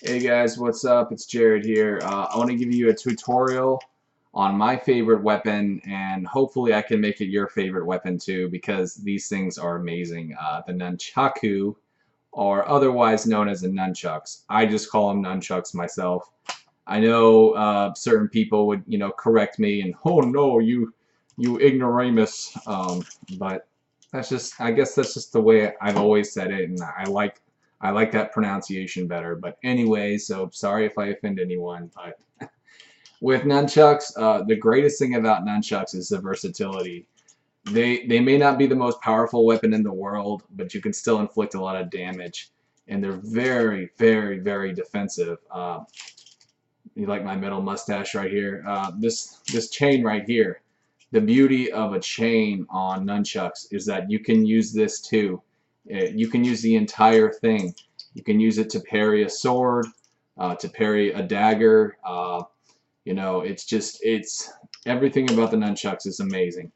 Hey guys, what's up? It's Jared here. I want to give you a tutorial on my favorite weapon, and hopefully I can make it your favorite weapon too, because these things are amazing. The Nunchaku, or otherwise known as the Nunchucks. I just call them Nunchucks myself. I know certain people would, correct me and, oh no, you ignoramus. But that's just, I guess that's just the way I've always said it, and I like that pronunciation better. But anyway, so sorry if I offend anyone. But with nunchucks, the greatest thing about nunchucks is the versatility. They may not be the most powerful weapon in the world, but you can still inflict a lot of damage, and they're very, very, very defensive. You like my middle mustache right here? This chain right here. The beauty of a chain on nunchucks is that you can use this too. You can use the entire thing. You can use it to parry a sword, to parry a dagger. It's everything about the nunchucks is amazing.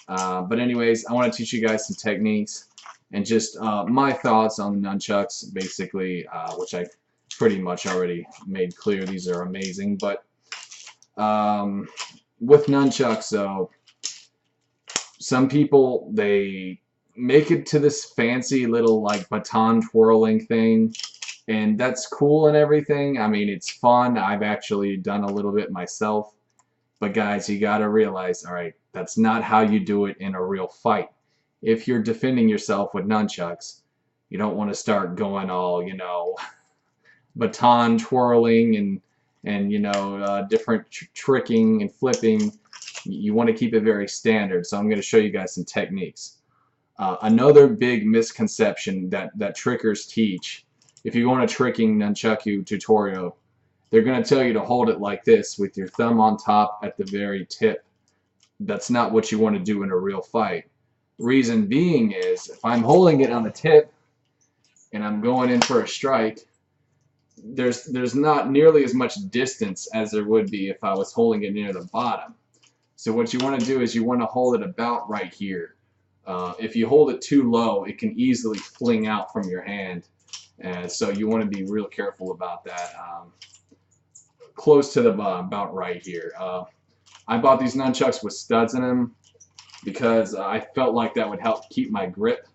But anyways, I want to teach you guys some techniques and just my thoughts on the nunchucks, basically, which I pretty much already made clear. These are amazing. But with nunchucks, though, some people, they make it to this fancy little like baton twirling thing, and that's cool and everything. I mean, it's fun. I've actually done a little bit myself. But guys, you gotta realize, all right, that's not how you do it in a real fight. If you're defending yourself with nunchucks, you don't want to start going all, baton twirling and different tricking and flipping. You want to keep it very standard. So I'm going to show you guys some techniques. Another big misconception that trickers teach, if you go on a tricking nunchaku tutorial, they're going to tell you to hold it like this with your thumb on top at the very tip. That's not what you want to do in a real fight. Reason being is, if I'm holding it on the tip and I'm going in for a strike, there's not nearly as much distance as there would be if I was holding it near the bottom. So what you want to do is you want to hold it about right here. If you hold it too low, it can easily fling out from your hand, and so you want to be real careful about that. Close to the bottom, about right here. I bought these nunchucks with studs in them because I felt like that would help keep my grip,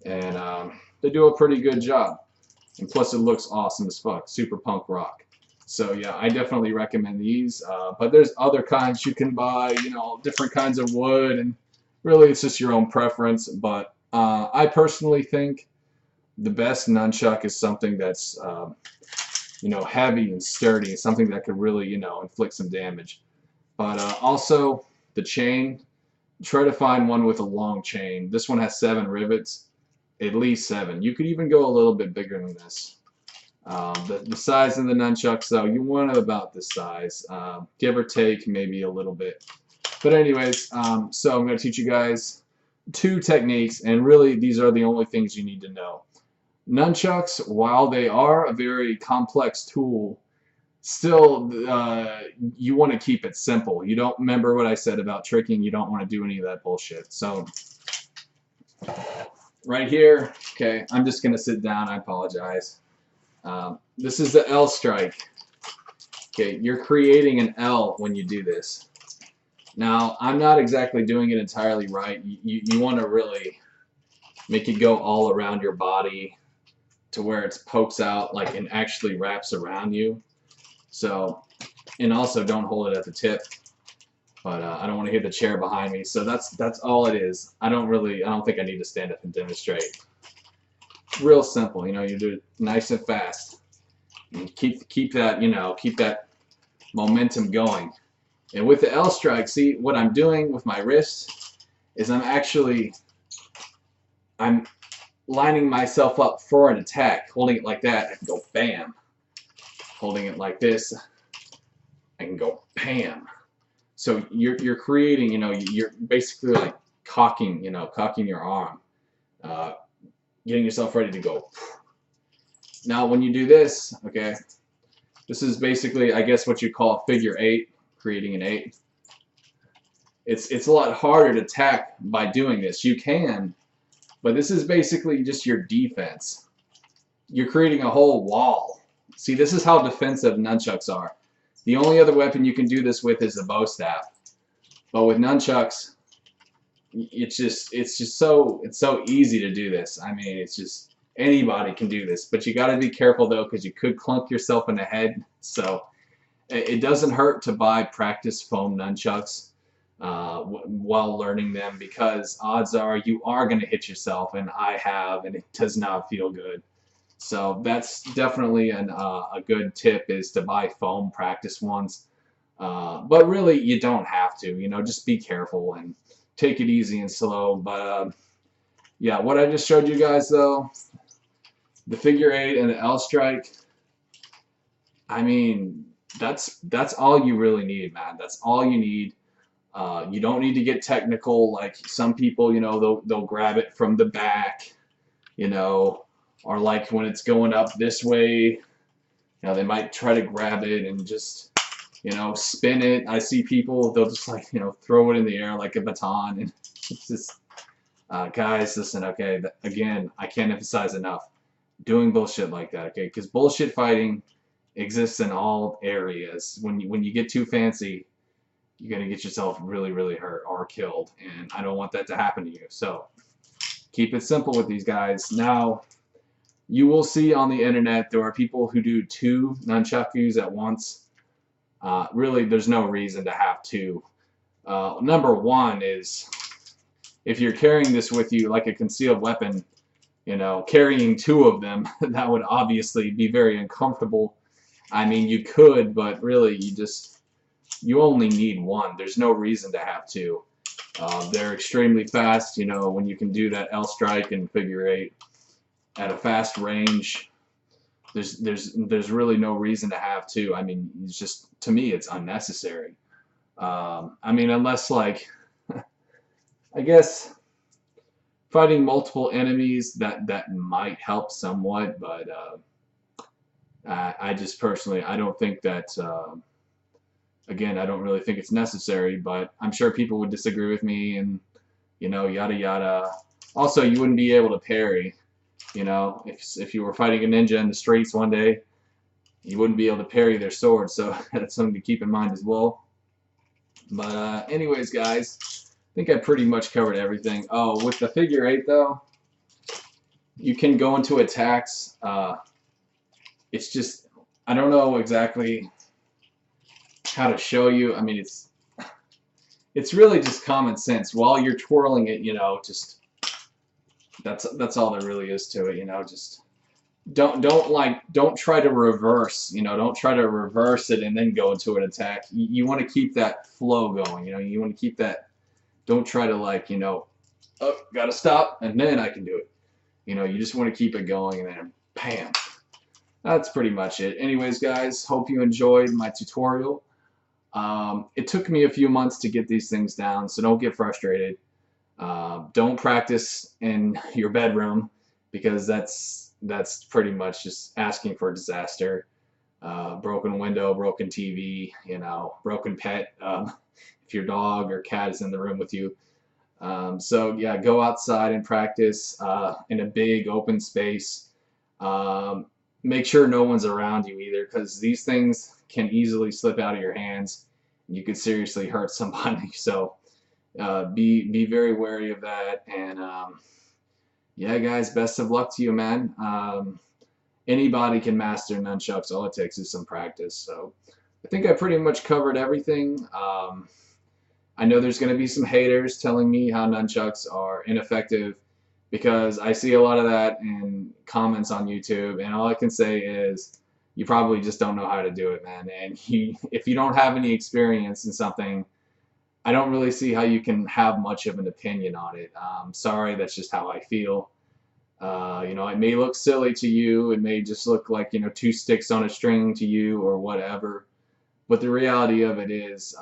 and they do a pretty good job. And plus it looks awesome as fuck, super punk rock. So yeah, I definitely recommend these. But there's other kinds you can buy, different kinds of wood, and really it's just your own preference. But I personally think the best nunchuck is something that's heavy and sturdy, something that could really inflict some damage. But also the chain, try to find one with a long chain. This one has 7 rivets. At least 7. You could even go a little bit bigger than this. The size of the nunchucks, though, you want about this size, give or take maybe a little bit. But anyways, so I'm going to teach you guys 2 techniques, and really these are the only things you need to know. Nunchucks, while they are a very complex tool, still you want to keep it simple. You don't remember what I said about tricking. You don't want to do any of that bullshit. So right here, okay, I'm just going to sit down. I apologize. This is the L strike. Okay, you're creating an L when you do this. Now, I'm not exactly doing it entirely right. You want to really make it go all around your body to where it pokes out like and actually wraps around you. So, and also don't hold it at the tip. But I don't want to hit the chair behind me, so that's all it is. I don't think I need to stand up and demonstrate. Real simple, you do it nice and fast. And keep that momentum going. And with the L strike, see what I'm doing with my wrist is I'm lining myself up for an attack, holding it like that. I can go bam. Holding it like this, I can go bam. So you're creating, you're basically like cocking your arm, getting yourself ready to go. Now when you do this, okay, this is basically, I guess, what you call a figure 8, creating an 8. It's a lot harder to attack by doing this. You can, but this is basically just your defense. You're creating a whole wall See, this is how defensive nunchucks are. The only other weapon you can do this with is the bow staff. But with nunchucks, it's so easy to do this. I mean, it's just anybody can do this. But you got to be careful though, because you could clunk yourself in the head. So it doesn't hurt to buy practice foam nunchucks while learning them, because odds are you are going to hit yourself, and I have, and it does not feel good. So that's definitely a good tip, is to buy foam practice ones. But really, you don't have to. You know, just be careful and take it easy and slow. But yeah, what I just showed you guys though, the figure 8 and the L strike, I mean, that's all you really need, man. That's all you need. You don't need to get technical like some people, you know, they'll grab it from the back, you know, or like when it's going up this way, you know, they might try to grab it and just, you know, spin it. I see people, they'll just like, you know, throw it in the air like a baton, and it's just, guys, listen, okay, again, I can't emphasize enough, doing bullshit like that, okay, because bullshit fighting exists in all areas. When you get too fancy, you're going to get yourself really, really hurt or killed, and I don't want that to happen to you. So keep it simple with these guys. Now, you will see on the internet there are people who do 2 nunchakus at once. Really, there's no reason to have 2. Number one is, if you're carrying this with you like a concealed weapon, you know, carrying 2 of them, that would obviously be very uncomfortable. I mean, you could, but really, you only need 1. There's no reason to have 2. They're extremely fast, you know, when you can do that L strike and figure 8 at a fast range. There's really no reason to have 2. I mean, it's just, to me, it's unnecessary. I mean, unless like, I guess fighting multiple enemies, that might help somewhat, but I just personally, I don't think that, again, I don't really think it's necessary, but I'm sure people would disagree with me, and, you know, yada yada. Also, you wouldn't be able to parry. You know, if you were fighting a ninja in the streets one day, you wouldn't be able to parry their sword, so that's something to keep in mind as well. But anyways, guys, I think I pretty much covered everything. Oh, with the figure 8 though, you can go into attacks. It's just, I don't know exactly how to show you. I mean, it's really just common sense. While you're twirling it, you know, just that's all there really is to it, you know. Just don't try to reverse, you know, don't try to reverse it and then go into an attack. You want to keep that flow going, you know. You want to keep that, don't try to, like, you know, oh, gotta stop and then I can do it. You know, you just want to keep it going, and then bam. That's pretty much it. Anyways, guys, hope you enjoyed my tutorial. It took me a few months to get these things down, so don't get frustrated. Don't practice in your bedroom, because that's pretty much just asking for a disaster. Broken window, broken TV, you know, broken pet, if your dog or cat is in the room with you. So yeah, go outside and practice in a big open space. Make sure no one's around you either, because these things can easily slip out of your hands. You could seriously hurt somebody. So be very wary of that. And yeah, guys, best of luck to you, man. Anybody can master nunchucks. All it takes is some practice. So I think I pretty much covered everything. I know there's going to be some haters telling me how nunchucks are ineffective, because I see a lot of that in comments on YouTube, and all I can say is you probably just don't know how to do it, man. And if you don't have any experience in something, I don't really see how you can have much of an opinion on it. Sorry, that's just how I feel. You know, it may look silly to you, it may just look like, you know, 2 sticks on a string to you or whatever, but the reality of it is,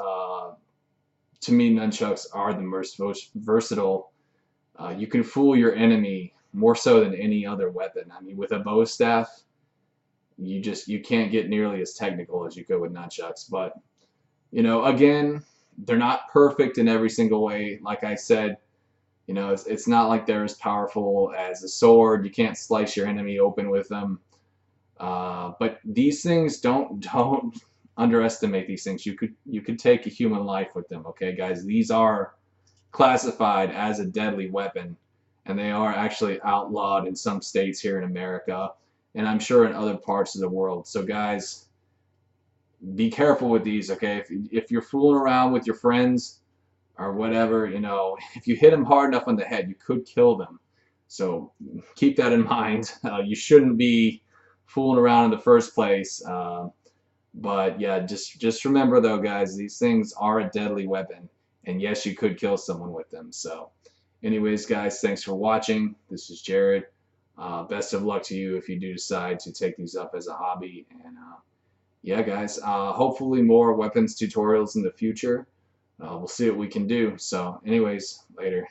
to me, nunchucks are the most versatile. You can fool your enemy more so than any other weapon. I mean, with a bow staff, you can't get nearly as technical as you could with nunchucks. But, you know, again, they're not perfect in every single way. Like I said, you know, it's not like they're as powerful as a sword. You can't slice your enemy open with them. But these things, don't underestimate these things. You could take a human life with them. Okay, guys, these are classified as a deadly weapon, and they are actually outlawed in some states here in America, and I'm sure in other parts of the world. So, guys, be careful with these. Okay, if you're fooling around with your friends or whatever, you know, if you hit them hard enough on the head, you could kill them. So keep that in mind. You shouldn't be fooling around in the first place. But yeah, just remember though, guys, these things are a deadly weapon, and yes, you could kill someone with them. So, anyways, guys, thanks for watching. This is Jared. Best of luck to you if you do decide to take these up as a hobby. And yeah, guys, hopefully more weapons tutorials in the future. We'll see what we can do. So, anyways, later.